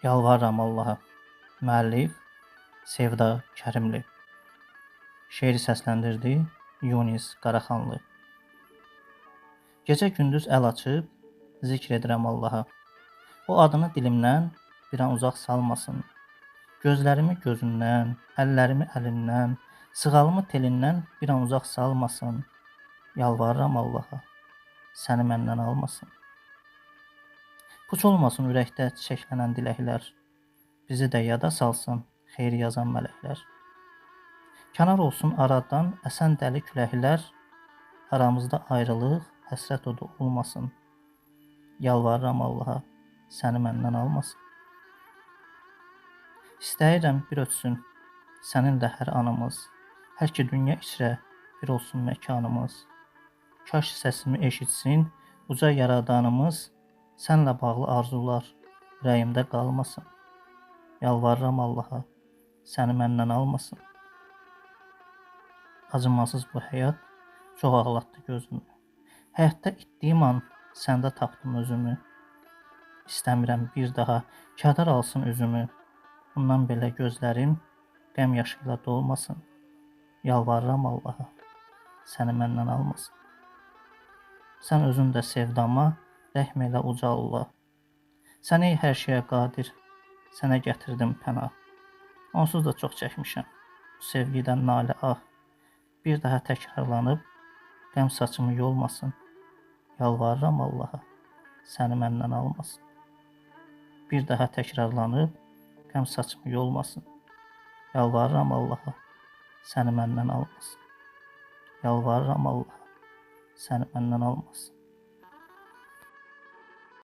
Yalvarıram Allaha. Müəllif Sevda Kərimli. Şeiri səsləndirdi Yunis Qaraxanlı. Gecə gündüz əl açıb zikr edirəm Allaha. O adını dilimdən bir an uzaq salmasın. Gözlərimi gözündən, əllərimi əlindən, sığalımı telindən bir an uzaq salmasın. Yalvarıram Allaha, səni məndən almasın. Puç olmasın ürəkdə çiçəklənən diləklər, bizi də yada salsın xeyir yazan mələklər. Kənar olsun aradan əsən dəli küləklər, aramızda ayrılıq, həsrət odu olmasın. Yalvarıram Allaha, səni məndən almasın. İstəyirəm bir ötsün səninlə hər anımız, hər ki dünya içrə bir olsun məkanımız. Kaş səsimi eşitsin uca yaradanımız, sənlə bağlı arzular ürəyimdə qalmasın. Yalvarıram Allaha, səni məndən almasın. Acımasız bu həyat çox ağlatdı gözümü. Həyatda itdiyim an səndə tapdım özümü. İstəmirəm bir daha kədər alsın üzümü. Bundan belə gözlərim qəm yaşı ilə dolmasın. Yalvarıram Allaha, səni məndən almasın. Sən özün də sevdama rəhm elə uca Allah. Sən ey hər şeyə qadir, sənə gətirdim pənah. Onsuz da çox çəkmişəm bu sevgidən nalə ah. Bir daha təkrarlanıb qəm saçımı yolmasın. Yalvarıram Allaha, səni məndən almasın. Bir daha təkrarlanıb qəm saçımı yolmasın. Yalvarıram Allaha, səni məndən almasın. Yalvarıram Allaha, səni məndən almasın.